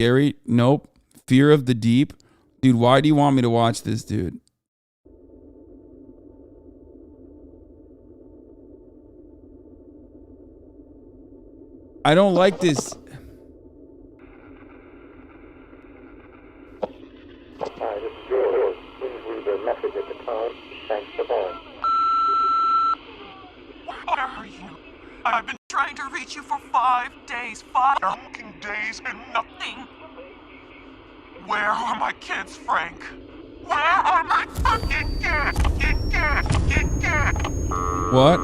Scary? Nope. Fear of the deep? Dude, why do you want me to watch this, dude? I don't like this. Where are you? I've been trying to reach you for 5 days, 5 fucking days, and nothing. Where are my kids, Frank? Where are my fucking kids? Fucking kids? What?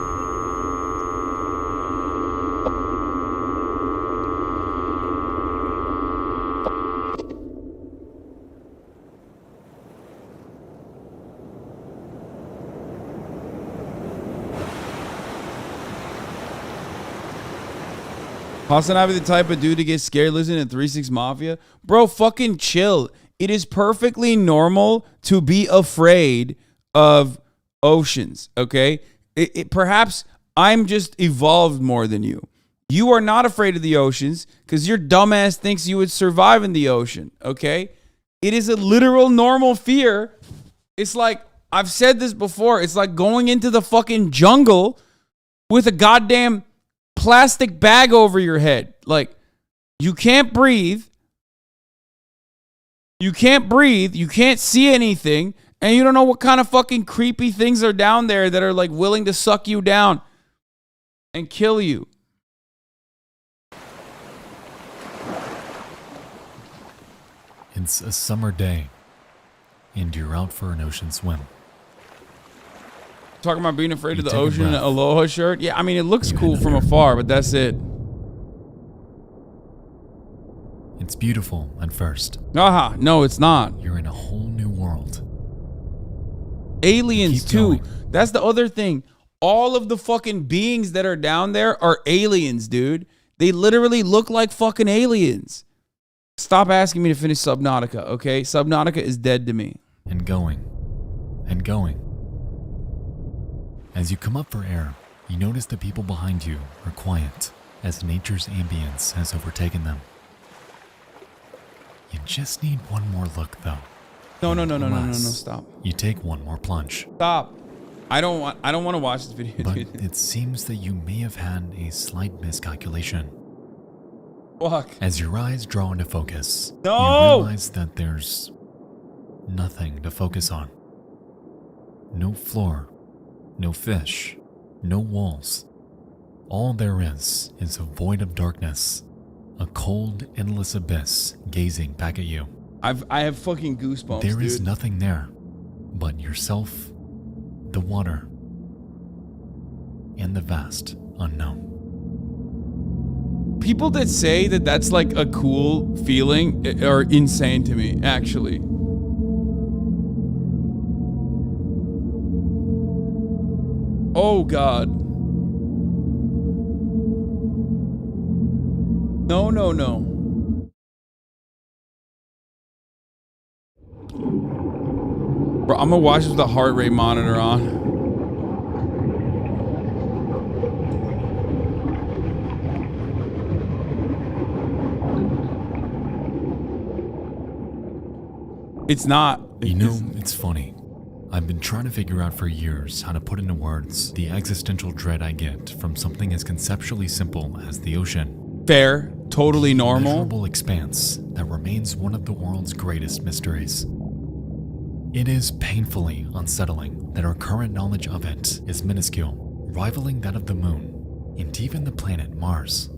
HasanAbi the type of dude to get scared listening to 3-6 Mafia? Bro, fucking chill. It is perfectly normal to be afraid of oceans, okay? Perhaps I'm just evolved more than you. You are not afraid of the oceans because your dumbass thinks you would survive in the ocean, okay? It is a literal normal fear. It's like, I've said this before, it's like going into the fucking jungle with a goddamn plastic bag over your head. Like, you can't breathe. You can't see anything, and you don't know what kind of fucking creepy things are down there that are like willing to suck you down and kill you. It's a summer day, and you're out for an ocean swim. Talking about being afraid of the take a ocean in an breath. Aloha shirt? Yeah, I mean, it looks You cool hit from another. afar, but that's it. It's beautiful at first. Aha, no, it's not. You're in a whole new world. Aliens, Keep too. going. That's the other thing. All of the fucking beings that are down there are aliens, dude. They literally look like fucking aliens. Stop asking me to finish Subnautica, okay? Subnautica is dead to me. And going. And going. As you come up for air, you notice the people behind you are quiet as nature's ambience has overtaken them. You just need one more look, though. No, Alas, stop. You take one more plunge. Stop. I don't want to watch this video, But dude. it seems that you may have had a slight miscalculation. Fuck. As your eyes draw into focus, No! you realize that there's nothing to focus on. No floor, no fish, no walls. All there is a void of darkness, a cold, endless abyss gazing back at you. I have fucking goosebumps, There is dude. nothing there but yourself, the water, and the vast unknown. People that say that that's like a cool feeling are insane to me, actually. Oh, God. No. Bro, I'm gonna watch this with the heart rate monitor on. It's not. You know, it's funny. I've been trying to figure out for years how to put into words the existential dread I get from something as conceptually simple as the ocean. Fair, totally normal. Immeasurable expanse that remains one of the world's greatest mysteries. It is painfully unsettling that our current knowledge of it is minuscule, rivaling that of the moon and even the planet Mars.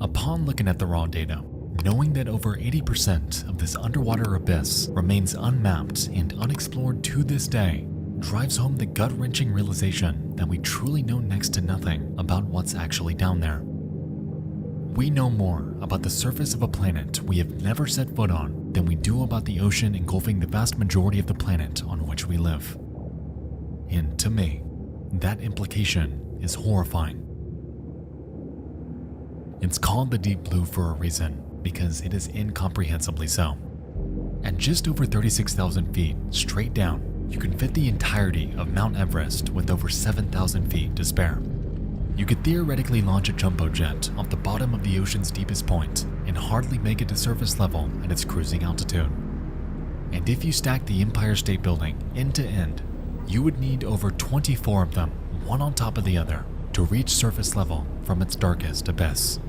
Upon looking at the raw data, knowing that over 80% of this underwater abyss remains unmapped and unexplored to this day, drives home the gut-wrenching realization that we truly know next to nothing about what's actually down there. We know more about the surface of a planet we have never set foot on than we do about the ocean engulfing the vast majority of the planet on which we live. And to me, that implication is horrifying. It's called the Deep Blue for a reason, because it is incomprehensibly so. At just over 36,000 feet straight down, you can fit the entirety of Mount Everest with over 7,000 feet to spare. You could theoretically launch a jumbo jet off the bottom of the ocean's deepest point and hardly make it to surface level at its cruising altitude. And if you stack the Empire State Building end to end, you would need over 24 of them, one on top of the other, to reach surface level from its darkest abyss.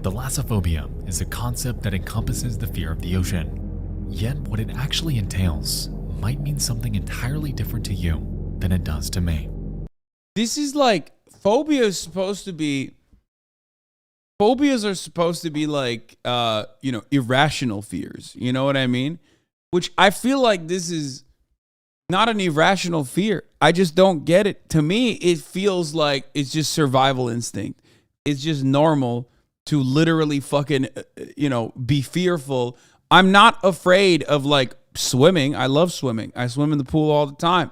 Thalassophobia is a concept that encompasses the fear of the ocean. Yet what it actually entails might mean something entirely different to you than it does to me. This is like, phobias are supposed to be like, irrational fears. You know what I mean? Which I feel like this is not an irrational fear. I just don't get it. To me, it feels like it's just survival instinct. It's just normal to literally fucking, be fearful. I'm not afraid of like swimming. I love swimming. I swim in the pool all the time.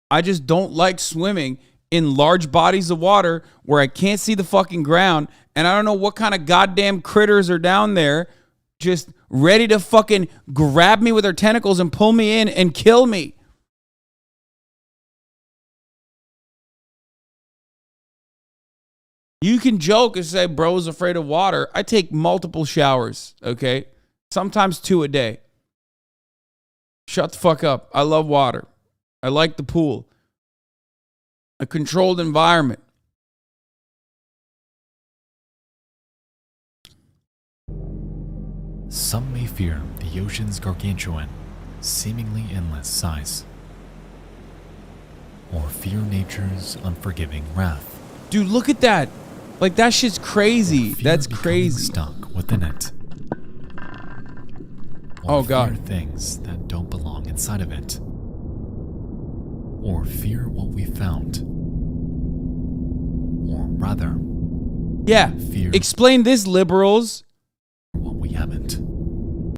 I just don't like swimming in large bodies of water where I can't see the fucking ground and I don't know what kind of goddamn critters are down there just ready to fucking grab me with their tentacles and pull me in and kill me. You can joke and say, bro's afraid of water. I take multiple showers, okay? Sometimes 2 a day. Shut the fuck up. I love water. I like the pool. A controlled environment. Some may fear the ocean's gargantuan, seemingly endless size, or fear nature's unforgiving wrath. Dude, look at that. Like, that shit's crazy. Fear That's becoming crazy. Stuck within it. Or Oh, God. fear things that don't belong inside of it. Or fear what we found. Or rather, Yeah. fear Explain this, liberals. what we haven't.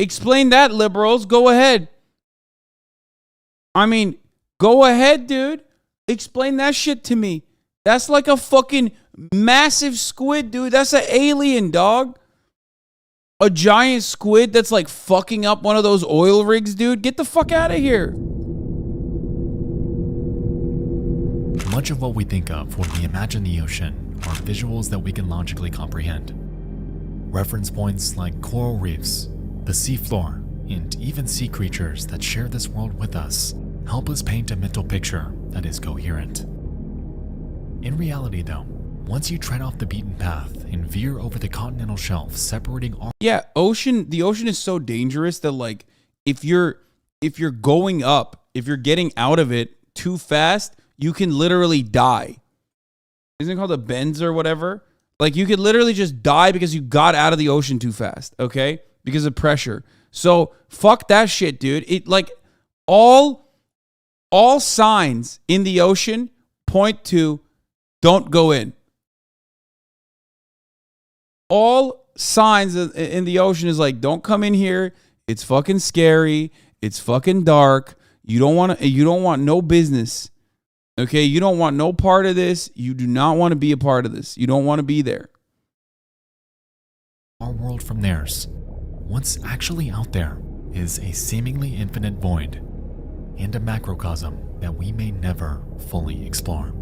Explain that, liberals. Go ahead. I mean, go ahead, dude. Explain that shit to me. That's like a fucking massive squid, dude. That's an alien, dog. A giant squid that's like fucking up one of those oil rigs, dude. Get the fuck out of here. Much of what we think of when we imagine the ocean are visuals that we can logically comprehend. Reference points like coral reefs, the seafloor, and even sea creatures that share this world with us help us paint a mental picture that is coherent. In reality, though, once you tread off the beaten path and veer over the continental shelf separating our Yeah, the ocean is so dangerous that like if you're going up, if you're getting out of it too fast, you can literally die. Isn't it called a bends or whatever? Like you could literally just die because you got out of the ocean too fast, okay? Because of pressure. So fuck that shit, dude. It like all signs in the ocean point to don't go in. All signs in the ocean is like, don't come in here. It's fucking scary. It's fucking dark. You don't want no business. Okay, you don't want no part of this. You do not want to be a part of this. You don't want to be there. our world from theirs, what's actually out there is a seemingly infinite void and a macrocosm that we may never fully explore.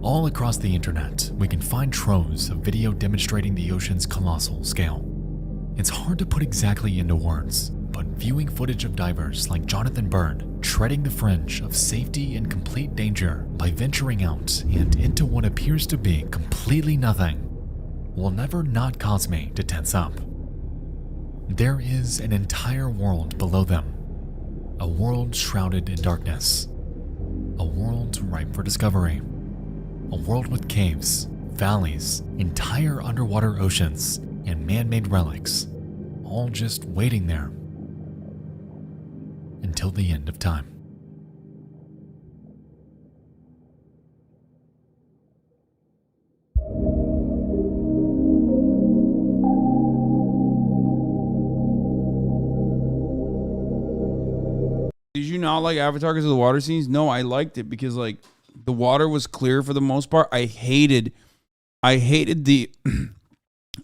All across the internet, we can find troves of video demonstrating the ocean's colossal scale. It's hard to put exactly into words, but viewing footage of divers like Jonathan Bird treading the fringe of safety and complete danger by venturing out and into what appears to be completely nothing will never not cause me to tense up. There is an entire world below them, a world shrouded in darkness, a world ripe for discovery, a world with caves, valleys, entire underwater oceans, and man-made relics, all just waiting there until the end of time. Did you not like Avatar because of the water scenes? No, I liked it because like the water was clear for the most part. I hated the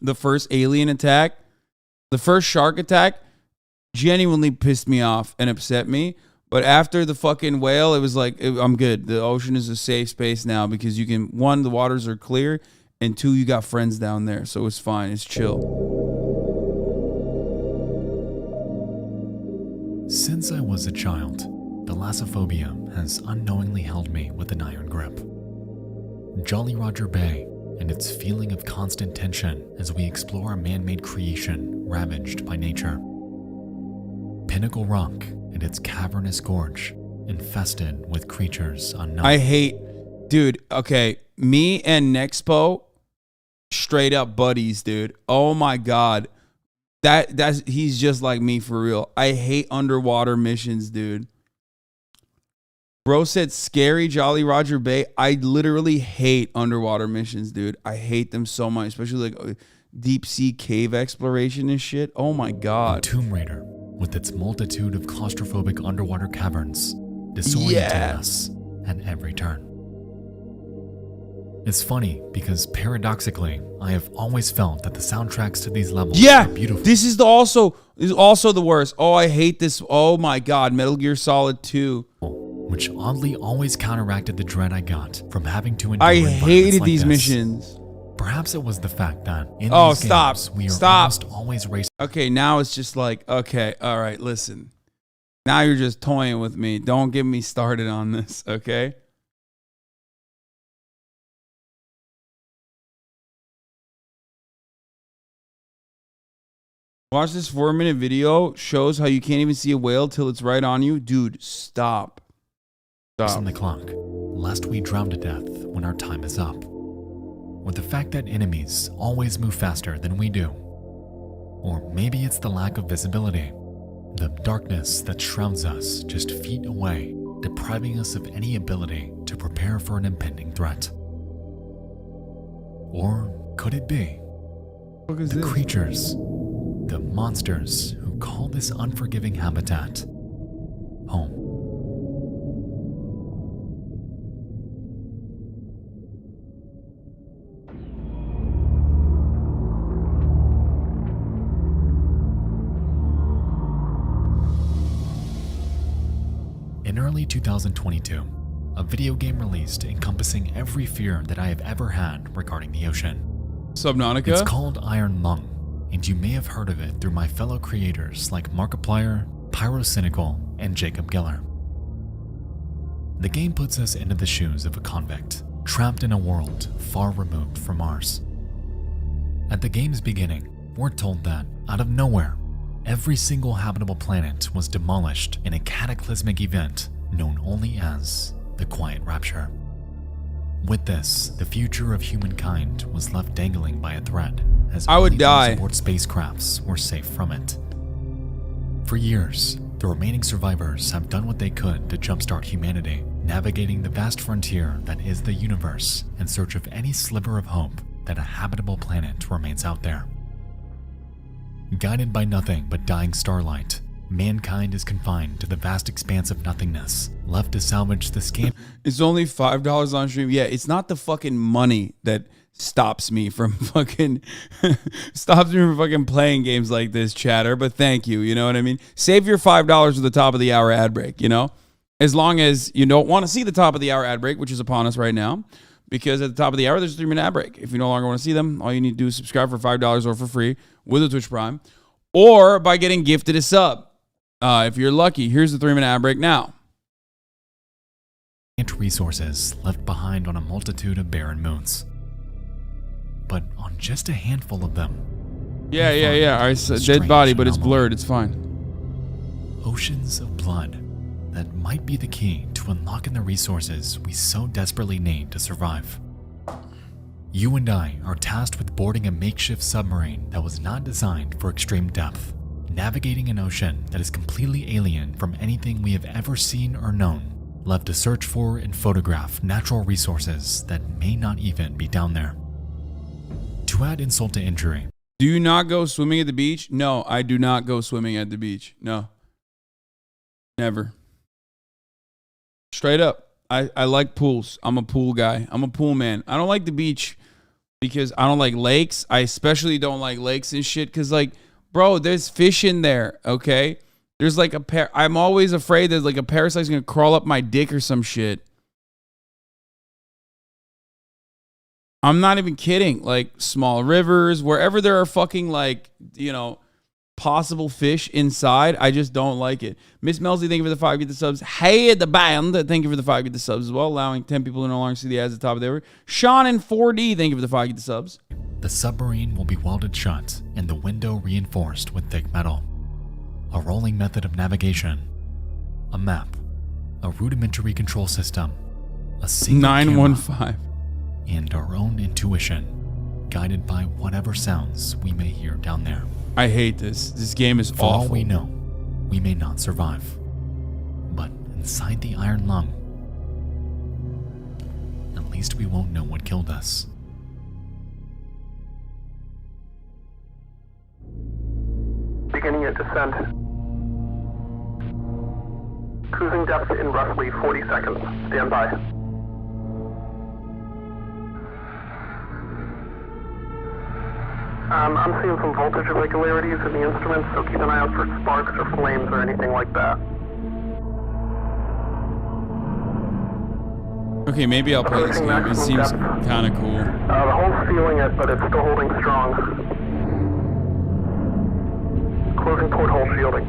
the first alien attack. The first shark attack genuinely pissed me off and upset me. But after the fucking whale, it was like, I'm good. The ocean is a safe space now because you can, one, the waters are clear, and two, you got friends down there. So it's fine. It's chill. Since I was a child, thalassophobia has unknowingly held me with an iron grip. Jolly Roger Bay and its feeling of constant tension as we explore a man-made creation ravaged by nature. Pinnacle Rock and its cavernous gorge infested with creatures unknown. I hate, dude, okay, me and Nexpo, straight up buddies, dude. Oh my God. He's just like me for real. I hate underwater missions, dude. Bro said scary Jolly Roger Bay. I literally hate underwater missions, dude. I hate them so much, especially like deep sea cave exploration and shit. Oh my God. Tomb Raider, with its multitude of claustrophobic underwater caverns, disorienting us at every turn. It's funny because paradoxically, I have always felt that the soundtracks to these levels are beautiful. This is also the worst. Oh, I hate this. Oh my God, Metal Gear Solid 2. Which oddly always counteracted the dread I got from having to endure. I hated like these this. missions. Perhaps it was the fact that in these games we are almost always racing. Okay, now it's just like, okay, all right, listen. Now you're just toying with me. Don't get me started on this, okay? Watch this 4-minute video. Shows how you can't even see a whale till it's right on you. Dude, stop. On the clock, lest we drown to death when our time is up. Or the fact that enemies always move faster than we do. Or maybe it's the lack of visibility. The darkness that shrouds us just feet away, depriving us of any ability to prepare for an impending threat. Or could it be the creatures, the monsters who call this unforgiving habitat home? In early 2022, a video game released encompassing every fear that I have ever had regarding the ocean. Subnautica? It's called Iron Lung, and you may have heard of it through my fellow creators like Markiplier, Pyrocynical, and Jacob Geller. The game puts us into the shoes of a convict, trapped in a world far removed from ours. At the game's beginning, we're told that, out of nowhere, every single habitable planet was demolished in a cataclysmic event known only as the Quiet Rapture. With this, the future of humankind was left dangling by a thread, as I would only die. those aboard spacecrafts were safe from it. For years, the remaining survivors have done what they could to jumpstart humanity, navigating the vast frontier that is the universe in search of any sliver of hope that a habitable planet remains out there. Guided by nothing but dying starlight, mankind is confined to the vast expanse of nothingness, left to salvage the scant. It's only $5 on stream. Yeah, it's not the fucking money that stops me from fucking playing games like this, chatter, but thank you, you know what I mean? Save your $5 at the top of the hour ad break, you know? As long as you don't want to see the top of the hour ad break, which is upon us right now, because at the top of the hour, there's a 3-minute ad break. If you no longer want to see them, all you need to do is subscribe for $5 or for free with a Twitch Prime, or by getting gifted a sub. If you're lucky, here's the 3-minute ad break now. Resources left behind on a multitude of barren moons. But on just a handful of them. Yeah. I said dead body, but it's blurred. It's fine. Oceans of blood that might be the key to unlocking the resources we so desperately need to survive. You and I are tasked with boarding a makeshift submarine that was not designed for extreme depth, navigating an ocean that is completely alien from anything we have ever seen or known, left to search for and photograph natural resources that may not even be down there. To add insult to injury. Do you not go swimming at the beach? No, I do not go swimming at the beach. No. Never. Straight up. I like pools. I'm a pool guy. I'm a pool man. I don't like the beach because I don't like lakes. I especially don't like lakes and shit because, like, bro, there's fish in there, okay? There's like I'm always afraid that like a parasite's gonna crawl up my dick or some shit. I'm not even kidding. Like small rivers, wherever there are fucking like, possible fish inside, I just don't like it. Miss Melzy, thank you for the 5 get the subs. Hey, the band, thank you for the 5 get the subs as well, allowing 10 people to no longer see the ads at the top of the hour. Sean in 4D, thank you for the 5 get the subs. The submarine will be welded shut and the window reinforced with thick metal. A rolling method of navigation, a map, a rudimentary control system, a single 915. camera, and our own intuition, guided by whatever sounds we may hear down there. I hate this. This game is For awful. all we know, we may not survive. But inside the iron lung, at least we won't know what killed us. Beginning your descent. Cruising depth in roughly 40 seconds. Stand by. I'm seeing some voltage irregularities in the instruments, so keep an eye out for sparks or flames or anything like that. Okay, maybe I'll play this game. It seems kind of cool. The hole's feeling it, but it's still holding strong. Closing porthole shielding.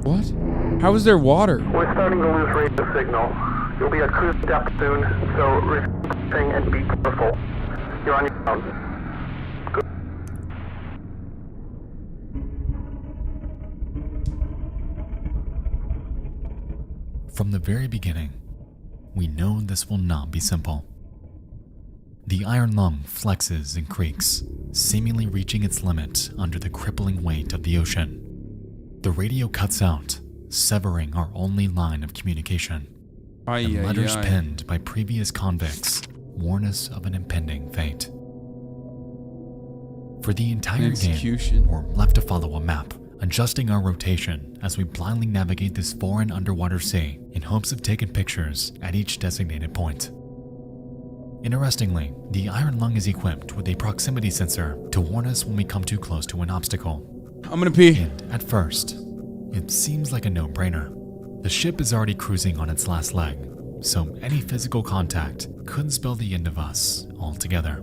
What? How is there water? We're starting to lose radio signal. You'll be at cruise depth soon, so refreshing and be careful. You're on your own. Good. From the very beginning, we know this will not be simple. The iron lung flexes and creaks, seemingly reaching its limit under the crippling weight of the ocean. The radio cuts out, severing our only line of communication. And letters penned by previous convicts warn us of an impending fate. For the entire game, we're left to follow a map, adjusting our rotation as we blindly navigate this foreign underwater sea in hopes of taking pictures at each designated point. Interestingly, the iron lung is equipped with a proximity sensor to warn us when we come too close to an obstacle. I'm gonna pee. And at first, it seems like a no-brainer. The ship is already cruising on its last leg, so any physical contact could spell the end of us altogether.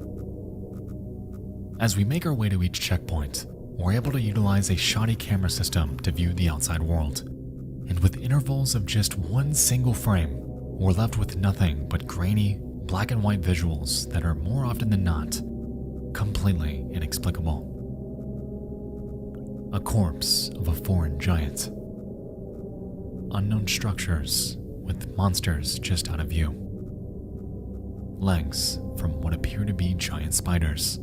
As we make our way to each checkpoint, we're able to utilize a shoddy camera system to view the outside world. And with intervals of just one single frame, we're left with nothing but grainy, black and white visuals that are more often than not completely inexplicable. A corpse of a foreign giant. Unknown structures with monsters just out of view. Legs from what appear to be giant spiders.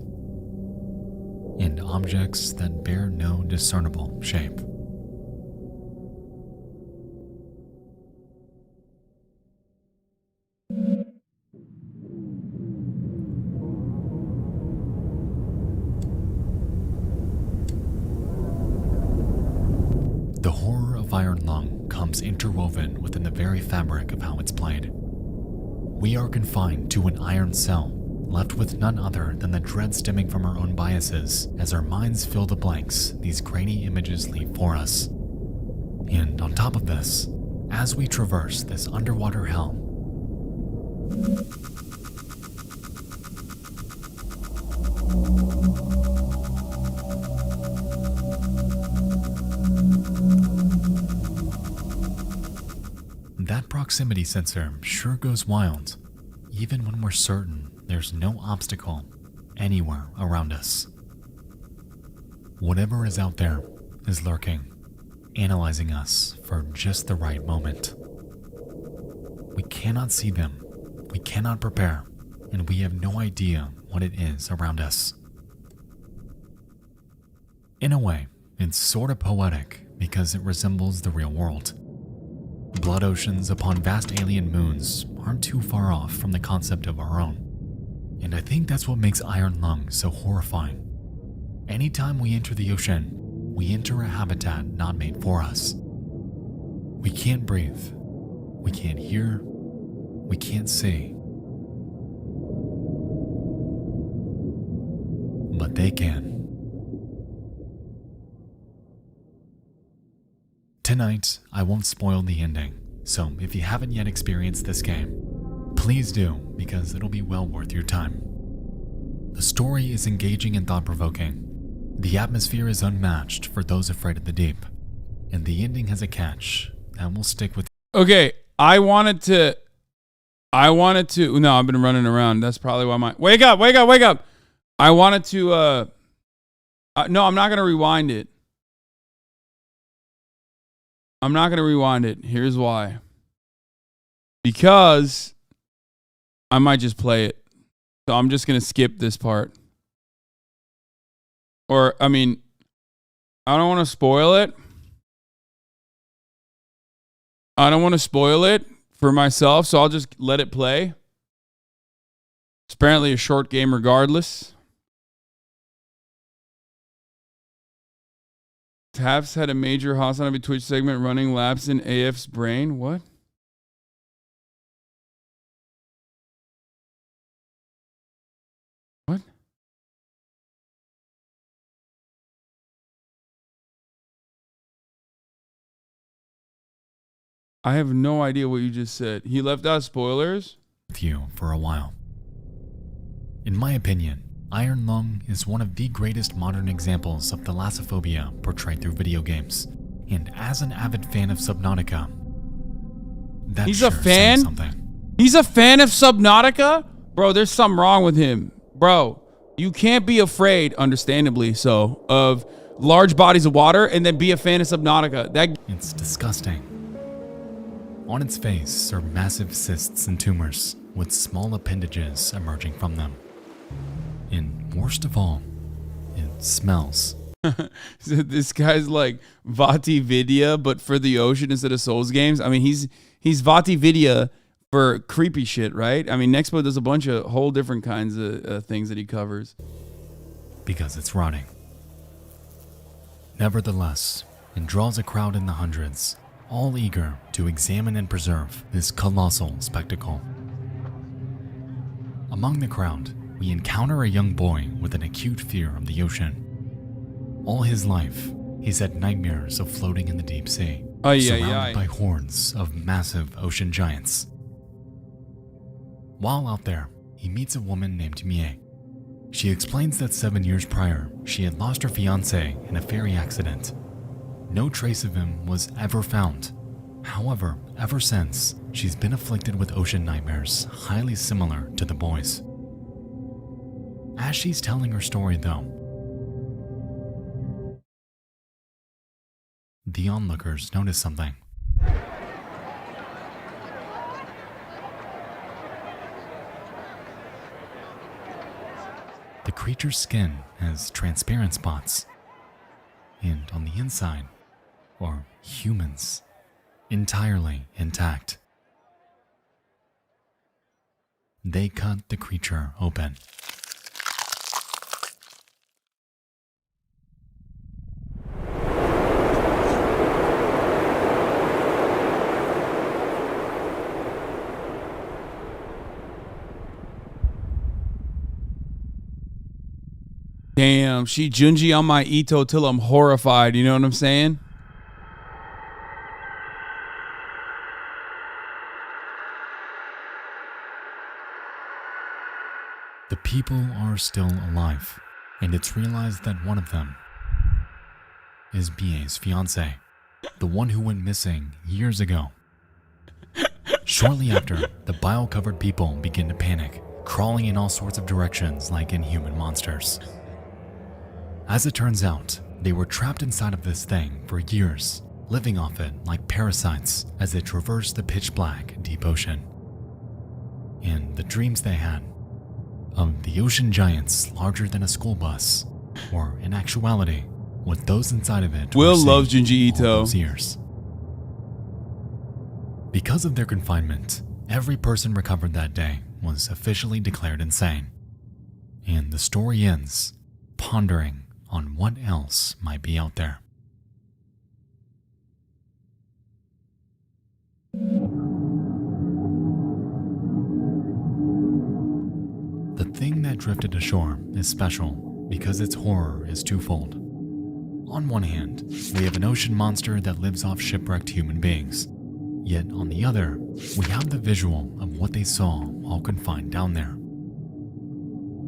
And objects that bear no discernible shape. The horror of Iron Lung comes interwoven within the very fabric of how it's played. We are confined to an iron cell, left with none other than the dread stemming from our own biases as our minds fill the blanks these grainy images leave for us. And on top of this, as we traverse this underwater hell, that proximity sensor sure goes wild, even when we're certain there's no obstacle anywhere around us. Whatever is out there is lurking, analyzing us for just the right moment. We cannot see them, we cannot prepare, and we have no idea what it is around us. In a way, it's sort of poetic because it resembles the real world. Blood oceans upon vast alien moons aren't too far off from the concept of our own. And I think that's what makes Iron Lung so horrifying. Anytime we enter the ocean, we enter a habitat not made for us. We can't breathe, we can't hear, we can't see. But they can. Tonight, I won't spoil the ending, so if you haven't yet experienced this game, please do, because it'll be well worth your time. The story is engaging and thought-provoking. The atmosphere is unmatched for those afraid of the deep, and the ending has a catch that will stick with you. Okay, I wanted to. No, I've been running around. That's probably why my. Wake up! I wanted to. No, I'm not gonna rewind it. Here's why. Because I might just play it. So I'm just gonna skip this part. Or, I mean, I don't want to spoil it. For myself, so I'll just let it play. It's apparently a short game regardless. Taps had a major HasanAbi Twitch segment running laps in AF's brain. What? What? I have no idea what you just said. He left out spoilers? With you for a while. In my opinion, Iron Lung is one of the greatest modern examples of thalassophobia portrayed through video games. And as an avid fan of Subnautica, that He's sure a fan? saying something. He's a fan of Subnautica? Bro, there's something wrong with him. Bro, you can't be afraid, understandably so, of large bodies of water and then be a fan of Subnautica. It's disgusting. On its face are massive cysts and tumors with small appendages emerging from them. And worst of all, it smells. This guy's like Vati Vidya, but for the ocean instead of Souls games. I mean, he's Vati Vidya for creepy shit, right? I mean, Nexpo does a bunch of whole different kinds of things that he covers. Because it's rotting. Nevertheless, it draws a crowd in the hundreds, all eager to examine and preserve this colossal spectacle. Among the crowd, we encounter a young boy with an acute fear of the ocean. All his life, he's had nightmares of floating in the deep sea, surrounded by hordes of massive ocean giants. While out there, he meets a woman named Mie. She explains that 7 years prior, she had lost her fiancé in a ferry accident. No trace of him was ever found. However, ever since, she's been afflicted with ocean nightmares highly similar to the boys. As she's telling her story though, the onlookers notice something. The creature's skin has transparent spots, and on the inside are humans, entirely intact. They cut the creature open. Damn, she Junji on my Ito till I'm horrified. You know what I'm saying? The people are still alive, and it's realized that one of them is Bie's fiancé, the one who went missing years ago. Shortly after, the bile-covered people begin to panic, crawling in all sorts of directions like inhuman monsters. As it turns out, they were trapped inside of this thing for years, living off it like parasites as it traversed the pitch-black deep ocean. And the dreams they had of the ocean giants larger than a school bus, or in actuality, what those inside of it Will were loves seeing Junji all Ito. those years. Because of their confinement, every person recovered that day was officially declared insane. And the story ends pondering on what else might be out there. The thing that drifted ashore is special because its horror is twofold. On one hand, we have an ocean monster that lives off shipwrecked human beings. Yet on the other, we have the visual of what they saw all confined down there.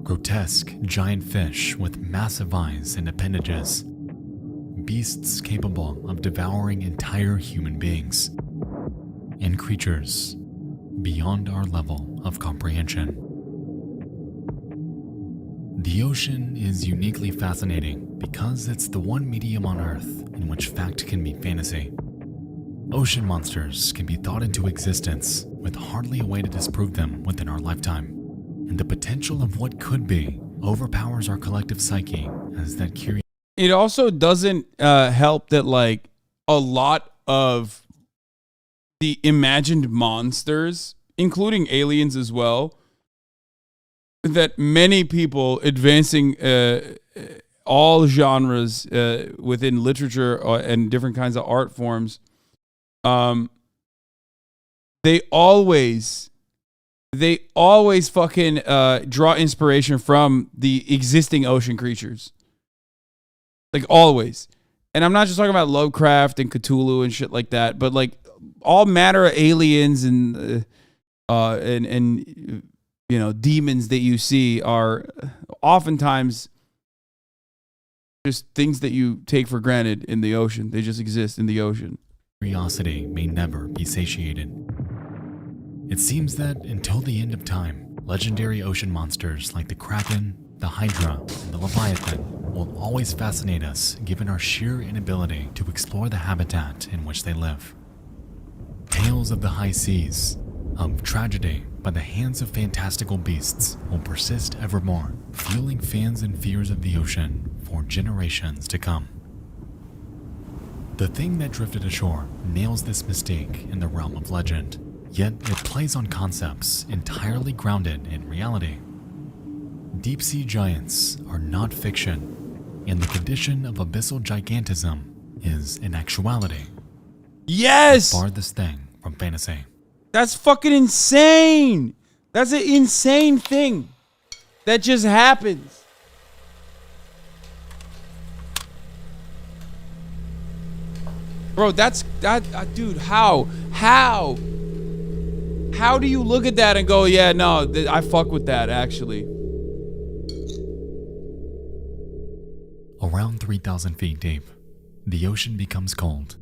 Grotesque, giant fish with massive eyes and appendages. Beasts capable of devouring entire human beings. And creatures beyond our level of comprehension. The ocean is uniquely fascinating because it's the one medium on Earth in which fact can meet fantasy. Ocean monsters can be thought into existence with hardly a way to disprove them within our lifetime. And the potential of what could be overpowers our collective psyche as that curiosity. It also doesn't help that like a lot of the imagined monsters, including aliens as well, that many people advancing all genres within literature and different kinds of art forms, they always fucking draw inspiration from the existing ocean creatures. Like always. And I'm not just talking about Lovecraft and Cthulhu and shit like that, but like all matter of aliens and you know, demons that you see are oftentimes just things that you take for granted in the ocean. They just exist in the ocean. Curiosity may never be satiated. It seems that until the end of time, legendary ocean monsters like the Kraken, the Hydra, and the Leviathan will always fascinate us given our sheer inability to explore the habitat in which they live. Tales of the high seas, of tragedy by the hands of fantastical beasts will persist evermore, fueling fans and fears of the ocean for generations to come. The thing that drifted ashore nails this mystique in the realm of legend, yet it plays on concepts entirely grounded in reality. Deep-sea giants are not fiction, and the condition of abyssal gigantism is an actuality. Yes! The farthest thing from fantasy. That's fucking insane. That's an insane thing that just happens. Bro, that's that dude, how do you look at that and go, yeah, no, I fuck with that actually. Around 3,000 feet deep, the ocean becomes cold,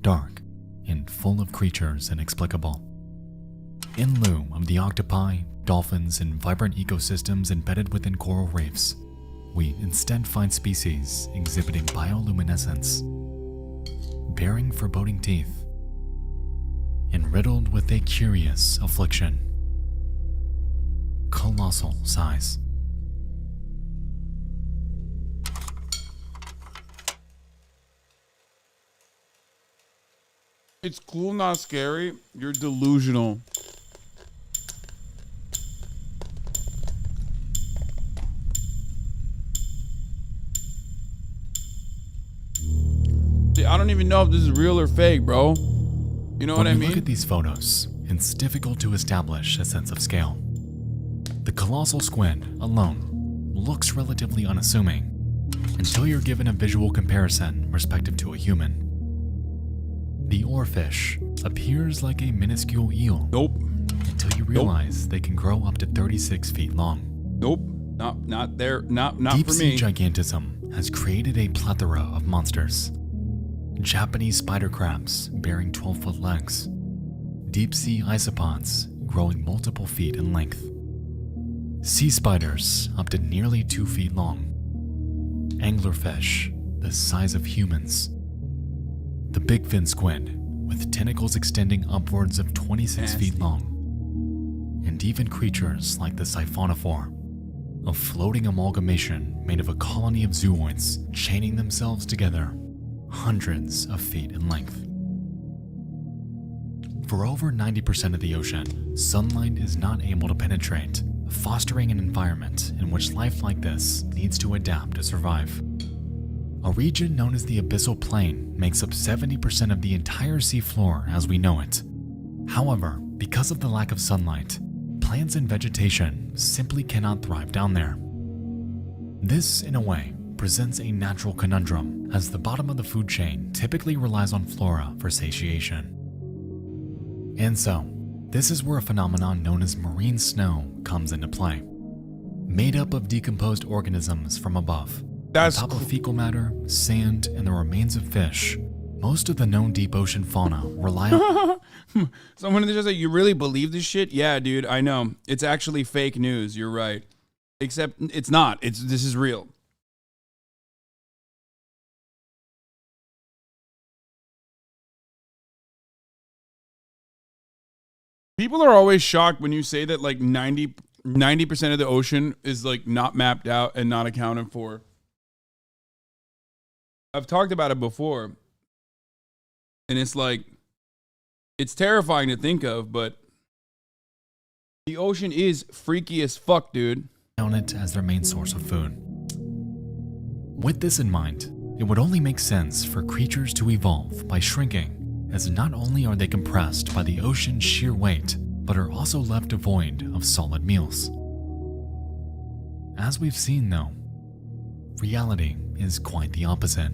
dark, and full of creatures inexplicable. In lieu of the octopi, dolphins, and vibrant ecosystems embedded within coral reefs, we instead find species exhibiting bioluminescence, bearing foreboding teeth, and riddled with a curious affliction. Colossal size. It's cool, not scary. You're delusional. I don't even know if this is real or fake, bro. You know what I mean? Look at these photos. It's difficult to establish a sense of scale. The colossal squid alone looks relatively unassuming until you're given a visual comparison respective to a human. The oarfish appears like a minuscule eel. Nope. Until you realize they can grow up to 36 feet long. Nope. Not there. Not for Deep sea me. gigantism has created a plethora of monsters. Japanese spider crabs bearing 12-foot legs. Deep sea isopods growing multiple feet in length. Sea spiders up to nearly 2 feet long. Anglerfish the size of humans. The big fin squid with tentacles extending upwards of 26 feet long. And even creatures like the siphonophore, a floating amalgamation made of a colony of zooids chaining themselves together hundreds of feet in length. For over 90% of the ocean, sunlight is not able to penetrate, fostering an environment in which life like this needs to adapt to survive. A region known as the abyssal plain makes up 70% of the entire seafloor as we know it. However, because of the lack of sunlight, plants and vegetation simply cannot thrive down there. This, in a way, presents a natural conundrum, as the bottom of the food chain typically relies on flora for satiation. And so, this is where a phenomenon known as marine snow comes into play. Made up of decomposed organisms from above, on top of fecal matter, sand, and the remains of fish, most of the known deep ocean fauna rely on... Someone in the chat said, you really believe this shit? Yeah, dude, I know. It's actually fake news. You're right. Except it's not. This is real. People are always shocked when you say that like 90% of the ocean is like not mapped out and not accounted for. I've talked about it before. And it's like, it's terrifying to think of, but the ocean is freaky as fuck, dude. ...on it as their main source of food. With this in mind, it would only make sense for creatures to evolve by shrinking, as not only are they compressed by the ocean's sheer weight, but are also left devoid of solid meals. As we've seen though, reality is quite the opposite.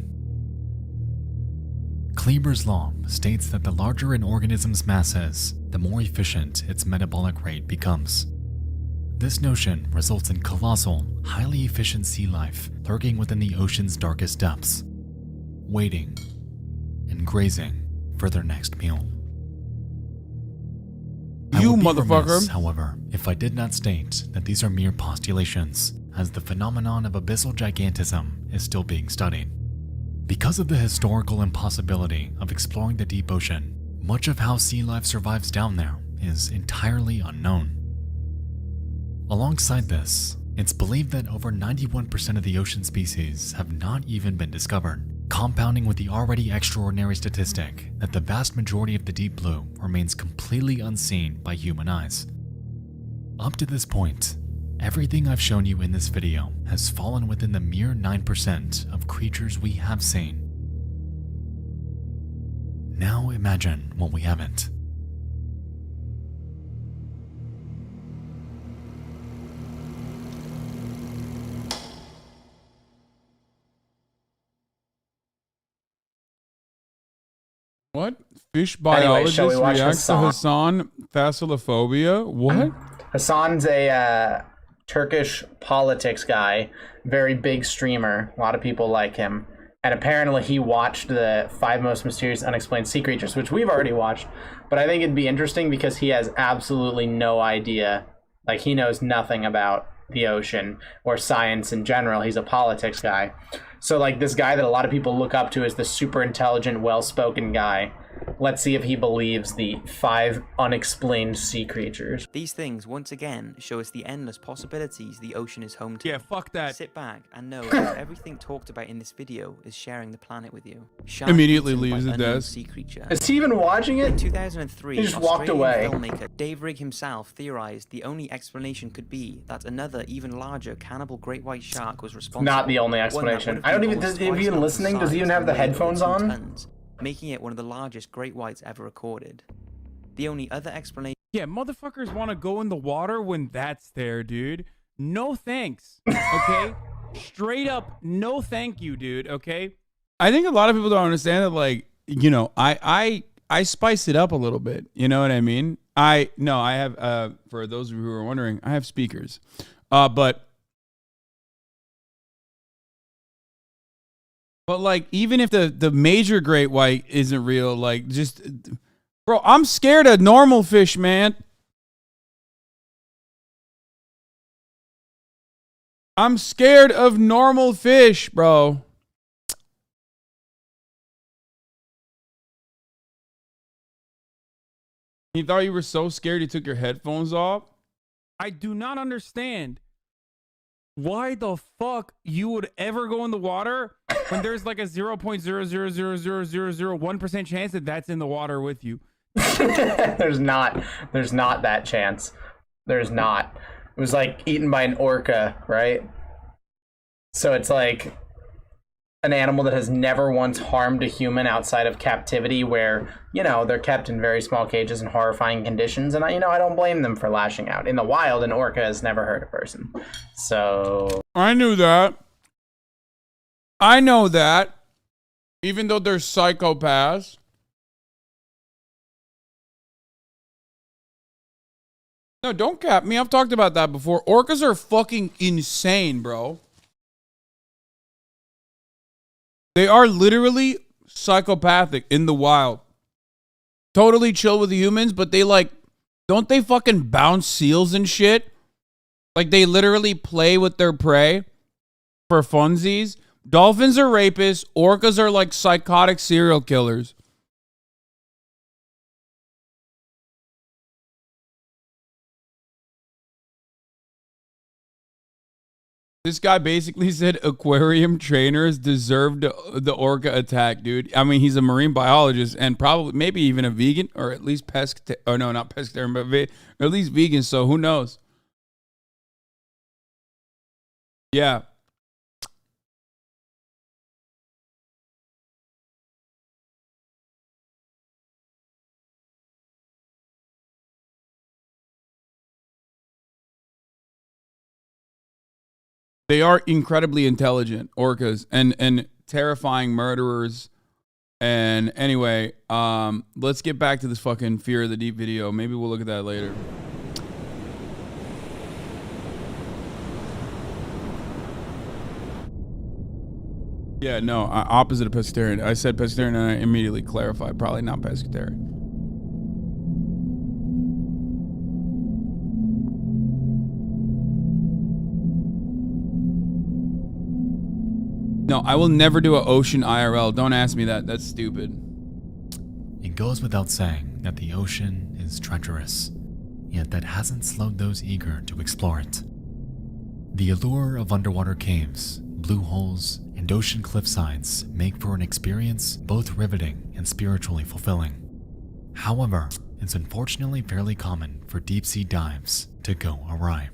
Kleber's law states that the larger an organism's mass is, the more efficient its metabolic rate becomes. This notion results in colossal, highly efficient sea life lurking within the ocean's darkest depths, waiting and grazing for their next meal. You I would be motherfucker. remiss, however, if I did not state that these are mere postulations, as the phenomenon of abyssal gigantism is still being studied. Because of the historical impossibility of exploring the deep ocean, much of how sea life survives down there is entirely unknown. Alongside this, it's believed that over 91% of the ocean species have not even been discovered, compounding with the already extraordinary statistic that the vast majority of the deep blue remains completely unseen by human eyes. Up to this point, everything I've shown you in this video has fallen within the mere 9% of creatures we have seen. Now imagine what we haven't. What? Fish Anyway, biologist shall we watch reacts to Hasan? Hassan thalassophobia? What? Hasan's a Turkish politics guy, very big streamer. A lot of people like him. And apparently he watched the 5 most mysterious unexplained sea creatures, which we've already watched. But I think it'd be interesting because he has absolutely no idea. Like, he knows nothing about the ocean or science in general. He's a politics guy. So, like, this guy that a lot of people look up to is the super intelligent, well-spoken guy. Let's see if he believes the 5 unexplained sea creatures. These things, once again, show us the endless possibilities the ocean is home to. Yeah, fuck that. Sit back and know that everything talked about in this video is sharing the planet with you. Shark Immediately eaten by leaves the unknown desk. Sea creature. Is he even watching In it? 2003, He just walked away. Australian filmmaker Dave Rigg himself theorized the only explanation could be that another, even larger, cannibal great white shark was responsible. Not the only One that explanation. would have I don't been even. almost Is he twice even the listening? Does he size even have the and weight of headphones 2 on? tons, making it one of the largest great whites ever recorded. The only other explanation. Yeah, motherfuckers want to go in the water when that's there, dude. No thanks. Okay? Straight up, no thank you, dude. Okay? I think a lot of people don't understand that, like, you know, I spice it up a little bit. You know what I mean? I have, for those of you who are wondering, I have speakers. But like, even if the major great white isn't real, like, just, bro, I'm scared of normal fish, man. I'm scared of normal fish, bro. You thought you were so scared you took your headphones off? I do not understand why the fuck you would ever go in the water when there's like a 0.0000001% chance that that's in the water with you. There's not that chance. There's not. It was like eaten by an orca, right? So it's like an animal that has never once harmed a human outside of captivity, where, you know, they're kept in very small cages in horrifying conditions, and I don't blame them for lashing out. In the wild, an orca has never hurt a person. So I knew that. I know that. Even though they're psychopaths. No, don't cap me. I've talked about that before. Orcas are fucking insane, bro. They are literally psychopathic in the wild. Totally chill with the humans, but they like, don't they fucking bounce seals and shit? Like they literally play with their prey for funsies. Dolphins are rapists. Orcas are like psychotic serial killers. This guy basically said aquarium trainers deserved the orca attack, dude. I mean, he's a marine biologist and probably maybe even a vegan, or at least oh no, not pescatarian, but at least vegan. So who knows? Yeah. They are incredibly intelligent, orcas, and terrifying murderers. And anyway, let's get back to this fucking Fear of the Deep video. Maybe we'll look at that later. Yeah, no, opposite of pescatarian. I said pescatarian and I immediately clarified, probably not pescatarian. No, I will never do an ocean IRL. Don't ask me that. That's stupid. It goes without saying that the ocean is treacherous, yet that hasn't slowed those eager to explore it. The allure of underwater caves, blue holes, and ocean cliffsides make for an experience both riveting and spiritually fulfilling. However, it's unfortunately fairly common for deep-sea dives to go awry.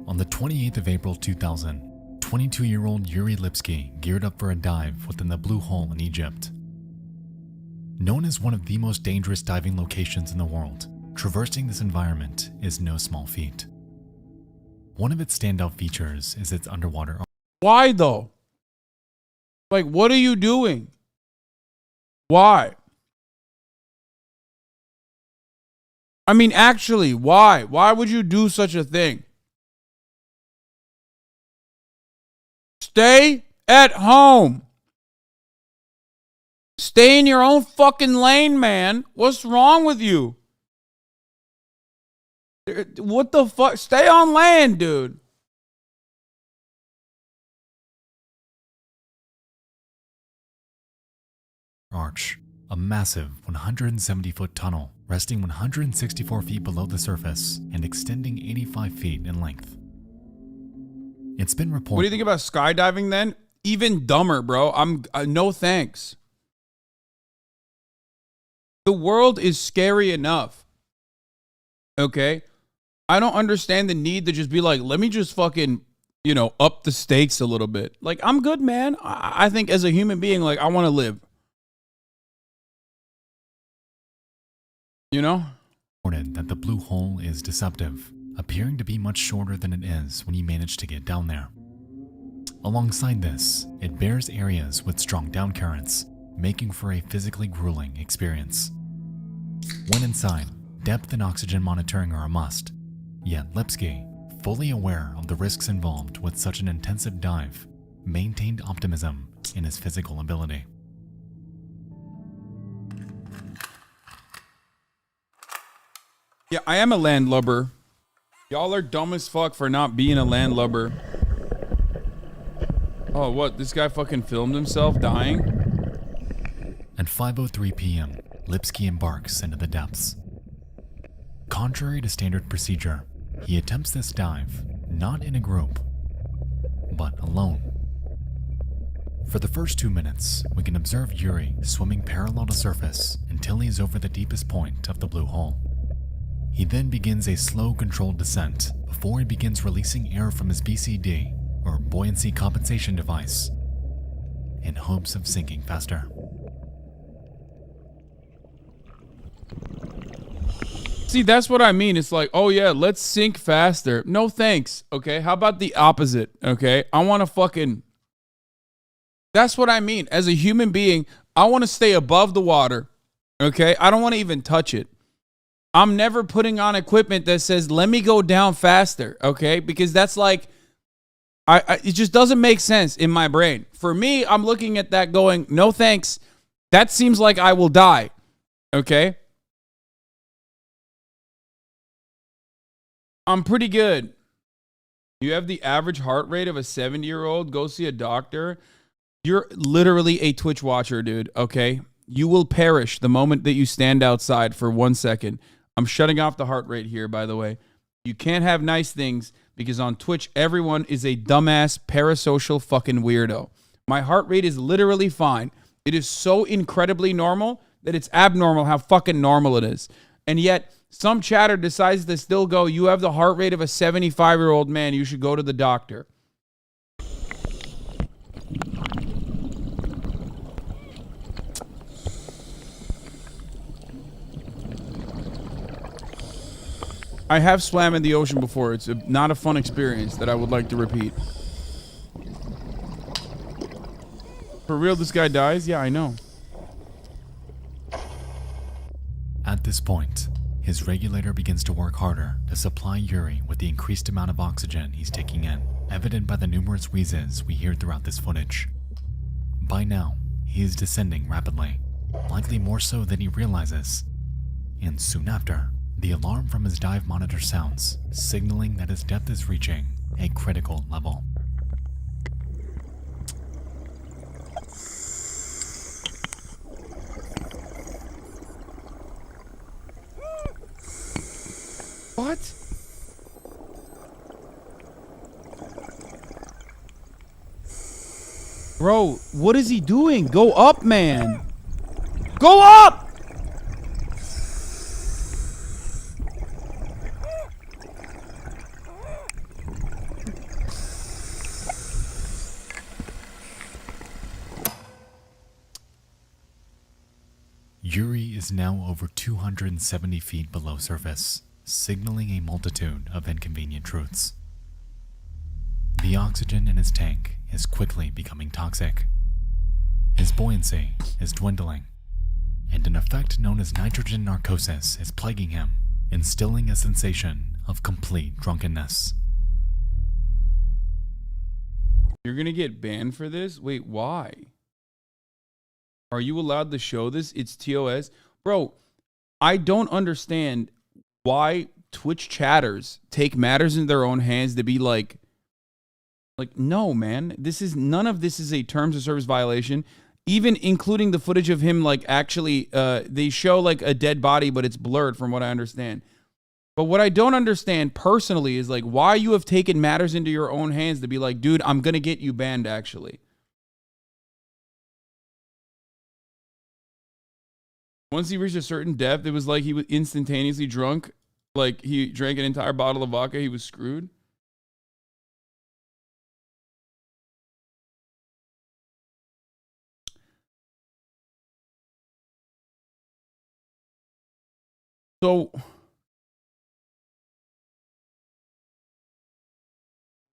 On the 28th of April 2000, 22-year-old Yuri Lipsky geared up for a dive within the Blue Hole in Egypt. Known as one of the most dangerous diving locations in the world, traversing this environment is no small feat. One of its standout features is its underwater. Why though? Like, what are you doing? Why? I mean, actually, why? Why would you do such a thing? Stay at home. Stay in your own fucking lane, man. What's wrong with you? What the fuck? Stay on land, dude. Arch, a massive 170-foot tunnel resting 164 feet below the surface and extending 85 feet in length. It's been reported. What do you think about skydiving then? Even dumber, bro. No thanks. The world is scary enough. Okay? I don't understand the need to just be like, let me just fucking, up the stakes a little bit. Like, I'm good, man. I think as a human being, like, I want to live. You know? That the Blue Hole is deceptive, appearing to be much shorter than it is when you manage to get down there. Alongside this, it bears areas with strong down currents, making for a physically grueling experience. When inside, depth and oxygen monitoring are a must, yet Lipsky, fully aware of the risks involved with such an intensive dive, maintained optimism in his physical ability. Yeah, I am a landlubber. Y'all are dumb as fuck for not being a landlubber. Oh, what? This guy fucking filmed himself dying? At 5:03 p.m., Lipsky embarks into the depths. Contrary to standard procedure, he attempts this dive not in a group, but alone. For the first 2 minutes, we can observe Yuri swimming parallel to surface until he's over the deepest point of the blue hole. He then begins a slow, controlled descent before he begins releasing air from his BCD, or buoyancy compensation device, in hopes of sinking faster. See, that's what I mean. It's like, oh yeah, let's sink faster. No thanks, okay? How about the opposite, okay? I want to fucking... That's what I mean. As a human being, I want to stay above the water, okay? I don't want to even touch it. I'm never putting on equipment that says, let me go down faster, okay? Because that's like... it just doesn't make sense in my brain. For me, I'm looking at that going, no thanks. That seems like I will die, okay? I'm pretty good. You have the average heart rate of a 70-year-old. Go see a doctor. You're literally a Twitch watcher, dude, okay? You will perish the moment that you stand outside for 1 second. I'm shutting off the heart rate here, by the way. You can't have nice things because on Twitch, everyone is a dumbass, parasocial fucking weirdo. My heart rate is literally fine. It is so incredibly normal that it's abnormal how fucking normal it is. And yet... some chatter decides to still go, you have the heart rate of a 75-year-old man, you should go to the doctor. I have swam in the ocean before. It's not a fun experience that I would like to repeat. For real, this guy dies? Yeah, I know. At this point, his regulator begins to work harder to supply Yuri with the increased amount of oxygen he's taking in, evident by the numerous wheezes we hear throughout this footage. By now, he is descending rapidly, likely more so than he realizes. And soon after, the alarm from his dive monitor sounds, signaling that his depth is reaching a critical level. What? Bro, what is he doing? Go up, man. Go up! Yuri is now over 270 feet below surface, signaling a multitude of inconvenient truths. The oxygen in his tank is quickly becoming toxic. His buoyancy is dwindling, and an effect known as nitrogen narcosis is plaguing him, instilling a sensation of complete drunkenness. You're gonna get banned for this? Wait, why? Are you allowed to show this? It's TOS. Bro, I don't understand why Twitch chatters take matters in their own hands to be like, no, man, none of this is a terms of service violation. Even including the footage of him, like, actually, they show like a dead body, but it's blurred from what I understand. But what I don't understand personally is like why you have taken matters into your own hands to be like, dude, I'm gonna get you banned actually. Once he reached a certain depth, it was like he was instantaneously drunk. Like he drank an entire bottle of vodka, he was screwed. So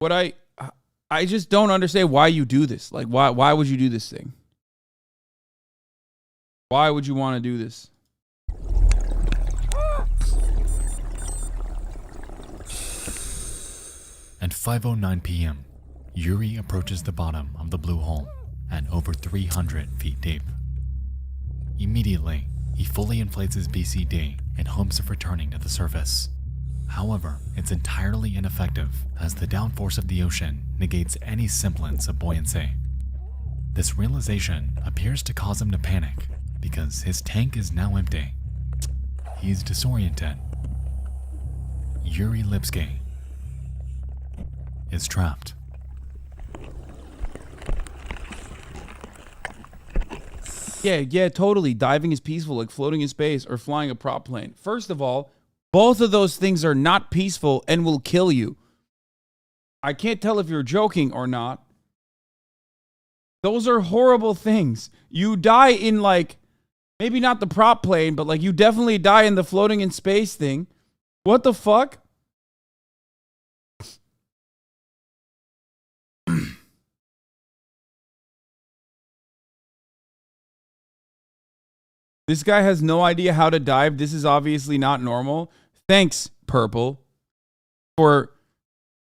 what I just don't understand why you do this. Like why would you do this thing? Why would you want to do this? At 5:09 p.m., Yuri approaches the bottom of the blue hole at over 300 feet deep. Immediately, he fully inflates his BCD in hopes of returning to the surface. However, it's entirely ineffective as the downforce of the ocean negates any semblance of buoyancy. This realization appears to cause him to panic because his tank is now empty. He's disoriented. Yuri Lipsky is trapped. Yeah, totally. Diving is peaceful, like floating in space or flying a prop plane. First of all, both of those things are not peaceful and will kill you. I can't tell if you're joking or not. Those are horrible things. You die in, like, maybe not the prop plane, but like you definitely die in the floating in space thing. What the fuck? This guy has no idea how to dive. This is obviously not normal. Thanks, Purple, for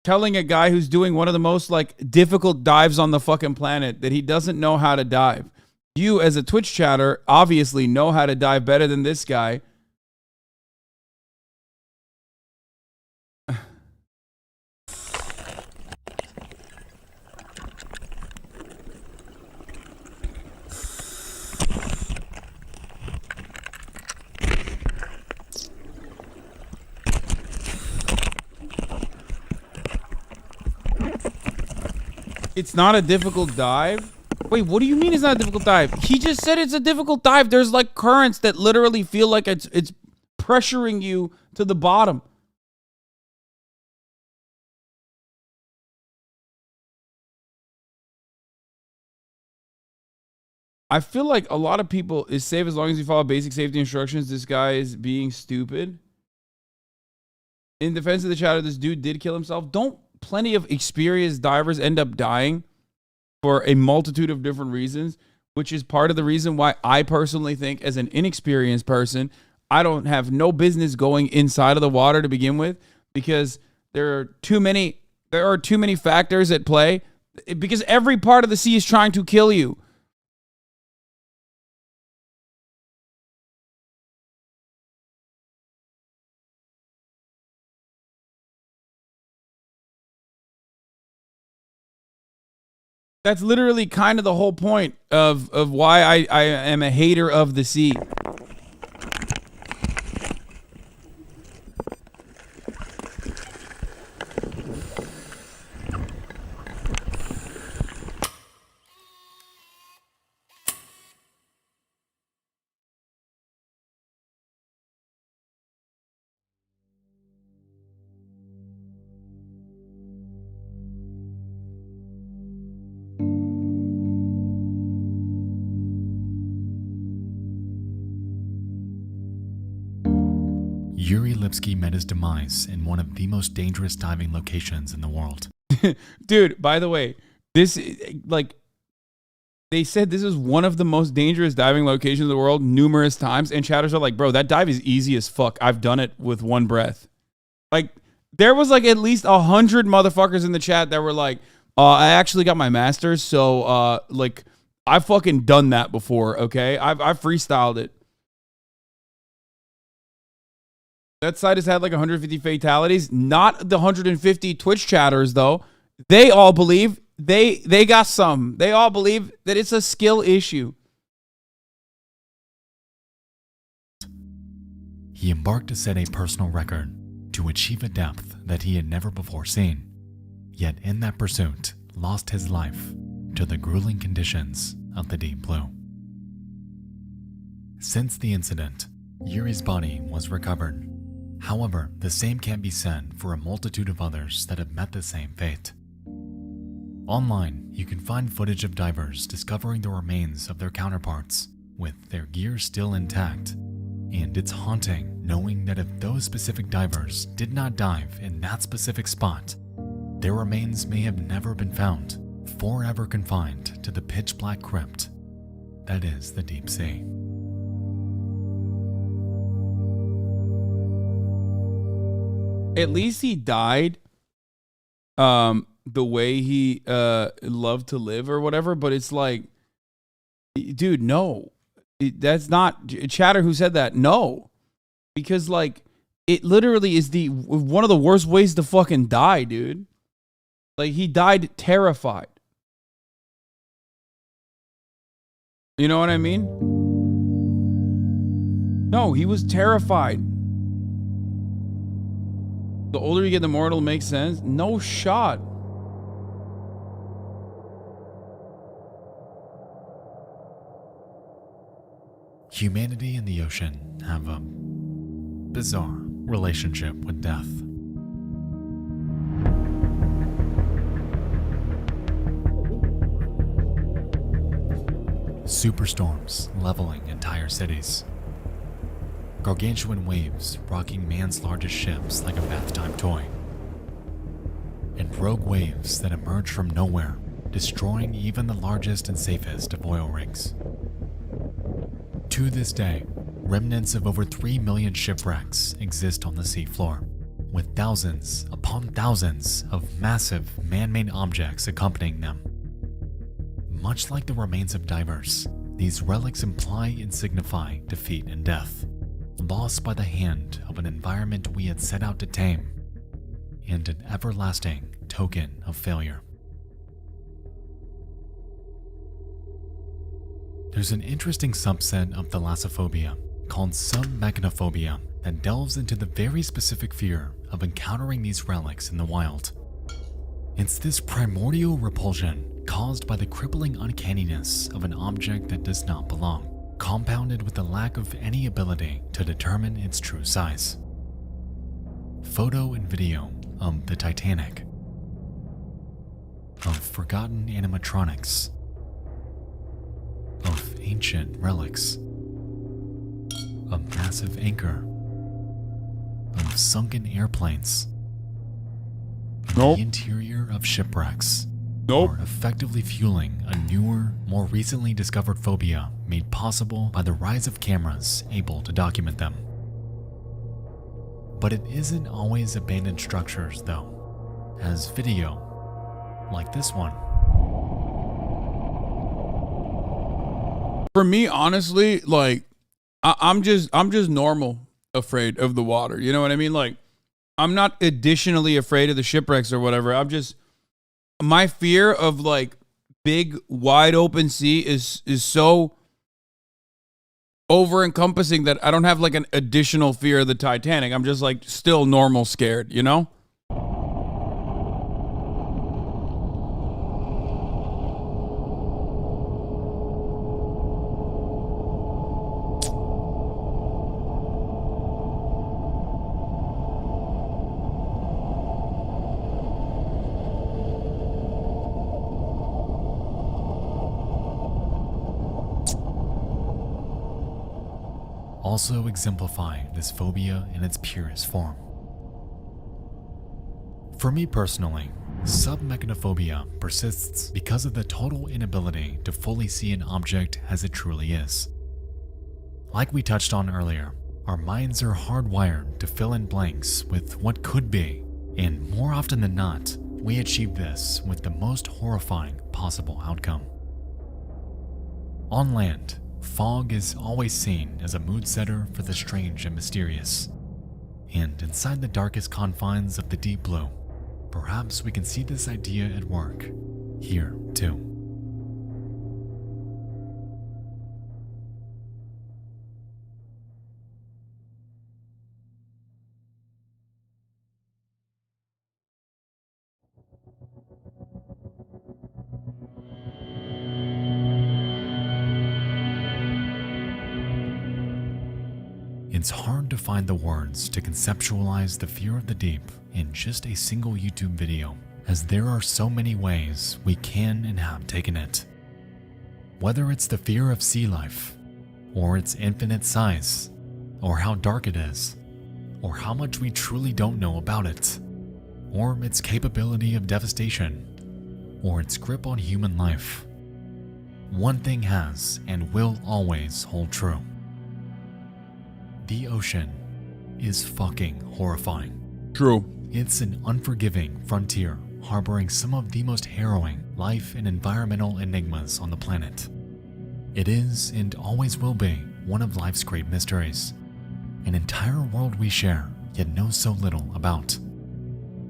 telling a guy who's doing one of the most like difficult dives on the fucking planet that he doesn't know how to dive. You, as a Twitch chatter, obviously know how to dive better than this guy. It's not a difficult dive? Wait, what do you mean it's not a difficult dive? He just said it's a difficult dive. There's like currents that literally feel like it's pressuring you to the bottom. I feel like a lot of people is safe as long as you follow basic safety instructions. This guy is being stupid. In defense of the chatter, this dude did kill himself. Don't plenty of experienced divers end up dying for a multitude of different reasons, which is part of the reason why I personally think, as an inexperienced person, I don't have no business going inside of the water to begin with, because there are too many factors at play, because every part of the sea is trying to kill you. That's literally kind of the whole point of why I am a hater of the sea. Yuri Lipsky met his demise in one of the most dangerous diving locations in the world. Dude, by the way, this, like, they said this is one of the most dangerous diving locations in the world numerous times, and chatters are like, bro, that dive is easy as fuck. I've done it with one breath. Like, there was like at least 100 motherfuckers in the chat that were like, I actually got my master's, so like, I've fucking done that before, okay? I've freestyled it. That site has had like 150 fatalities. Not the 150 Twitch chatters, though. They all believe they got some. They all believe that it's a skill issue. He embarked to set a personal record to achieve a depth that he had never before seen, yet in that pursuit lost his life to the grueling conditions of the deep blue. Since the incident, Yuri's body was recovered. However, the same can't be said for a multitude of others that have met the same fate. Online, you can find footage of divers discovering the remains of their counterparts with their gear still intact, and it's haunting knowing that if those specific divers did not dive in that specific spot, their remains may have never been found, forever confined to the pitch-black crypt that is the deep sea. At least he died the way he loved to live or whatever, but it's like, dude, no. That's not chatter who said that. No. Because like it literally is one of the worst ways to fucking die, dude. Like he died terrified. You know what I mean? No, he was terrified. The older you get, the more it'll make sense. No shot. Humanity and the ocean have a bizarre relationship with death. Superstorms leveling entire cities. Gargantuan waves rocking man's largest ships like a bath-time toy. And rogue waves that emerge from nowhere, destroying even the largest and safest of oil rigs. To this day, remnants of over 3 million shipwrecks exist on the seafloor, with thousands upon thousands of massive man-made objects accompanying them. Much like the remains of divers, these relics imply and signify defeat and death, lost by the hand of an environment we had set out to tame, and an everlasting token of failure. There's an interesting subset of thalassophobia called submechanophobia that delves into the very specific fear of encountering these relics in the wild. It's this primordial repulsion caused by the crippling uncanniness of an object that does not belong, compounded with the lack of any ability to determine its true size. Photo and video of the Titanic, of forgotten animatronics, of ancient relics, a massive anchor, of sunken airplanes, Nope. the interior of shipwrecks, Nope. are effectively fueling a newer, more recently discovered phobia made possible by the rise of cameras able to document them. But it isn't always abandoned structures though, as video, like this one, For me, honestly, like I'm just normal afraid of the water. You know what I mean? Like I'm not additionally afraid of the shipwrecks or whatever. My fear of like big wide open sea is so over encompassing that I don't have like an additional fear of the Titanic. I'm just like still normal scared, you know? also exemplify this phobia in its purest form. For me personally, submechanophobia persists because of the total inability to fully see an object as it truly is. Like we touched on earlier, our minds are hardwired to fill in blanks with what could be, and more often than not, we achieve this with the most horrifying possible outcome. On land, fog is always seen as a mood setter for the strange and mysterious. And inside the darkest confines of the deep blue, perhaps we can see this idea at work here too. It's hard to find the words to conceptualize the fear of the deep in just a single YouTube video, as there are so many ways we can and have taken it. Whether it's the fear of sea life, or its infinite size, or how dark it is, or how much we truly don't know about it, or its capability of devastation, or its grip on human life. One thing has and will always hold true. The ocean is fucking horrifying. True. It's an unforgiving frontier harboring some of the most harrowing life and environmental enigmas on the planet. It is and always will be one of life's great mysteries, an entire world we share yet know so little about.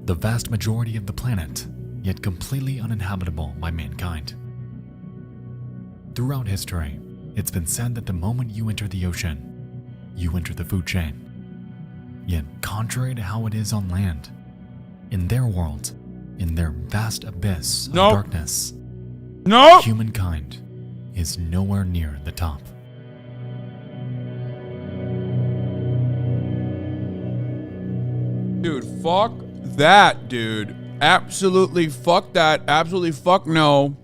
The vast majority of the planet, yet completely uninhabitable by mankind. Throughout history, it's been said that the moment you enter the ocean, you enter the food chain. Yet, contrary to how it is on land, in their world, in their vast abyss of darkness, humankind is nowhere near the top. Dude, fuck that, dude. Absolutely fuck that. Absolutely fuck no.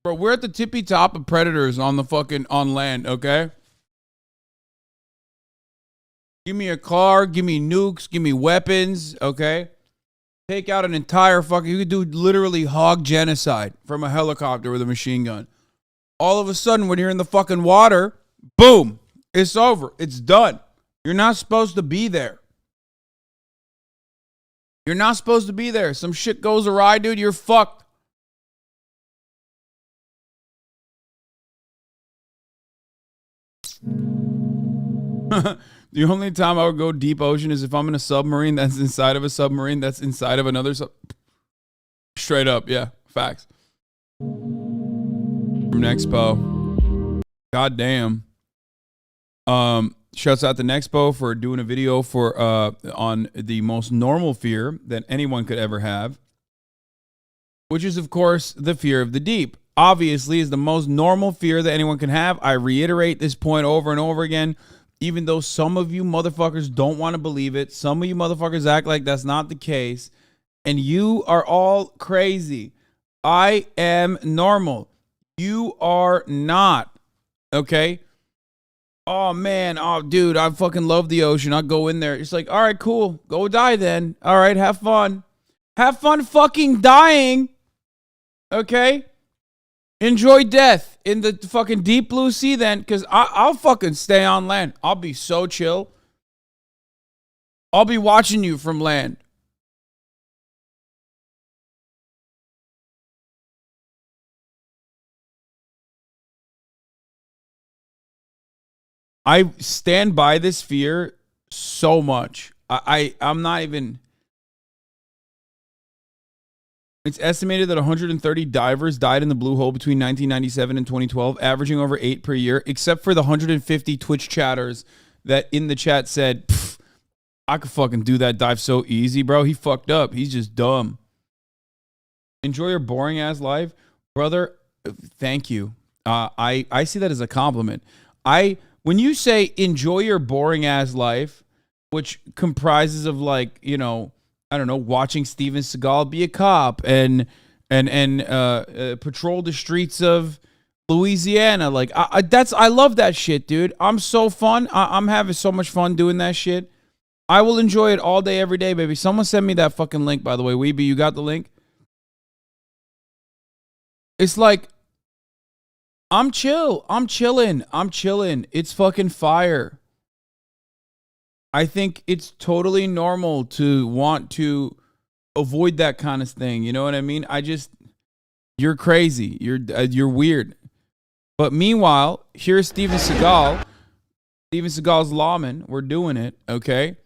Bro, we're at the tippy top of predators on the fucking on land, okay? Give me a car, give me nukes, give me weapons, okay? Take out an entire fucking, you could do literally hog genocide from a helicopter with a machine gun. All of a sudden, when you're in the fucking water, boom, it's over. It's done. You're not supposed to be there. You're not supposed to be there. Some shit goes awry, dude, you're fucked. The only time I would go deep ocean is if I'm in a submarine that's inside of a submarine that's inside of another straight up, yeah, facts. From Nexpo. God damn. Shouts out to Nexpo for doing a video for on the most normal fear that anyone could ever have, which is of course the fear of the deep. Obviously is the most normal fear that anyone can have. I reiterate this point over and over again. Even though some of you motherfuckers don't want to believe it, some of you motherfuckers act like that's not the case, and you are all crazy. I am normal. You are not. Okay? Oh, man. Oh, dude, I fucking love the ocean. I'll go in there. It's like, all right, cool. Go die then. All right, have fun. Have fun fucking dying. Okay? Enjoy death in the fucking deep blue sea then, because I'll fucking stay on land. I'll be so chill. I'll be watching you from land. I stand by this fear so much. I'm not even... It's estimated that 130 divers died in the blue hole between 1997 and 2012, averaging over 8 per year, except for the 150 Twitch chatters that in the chat said, I could fucking do that dive so easy, bro. He fucked up. He's just dumb. Enjoy your boring ass life. Brother, thank you. I see that as a compliment. When you say enjoy your boring ass life, which comprises of like, you know, I don't know, watching Steven Seagal be a cop and patrol the streets of Louisiana. Like I love that shit, dude. I'm so fun. I'm having so much fun doing that shit. I will enjoy it all day, every day, baby. Someone send me that fucking link, by the way. Weeby, you got the link? It's like, I'm chill. I'm chilling. It's fucking fire. I think it's totally normal to want to avoid that kind of thing. You know what I mean? You're crazy. You're weird. But meanwhile, here's Steven Seagal. Steven Seagal's lawman. We're doing it, okay?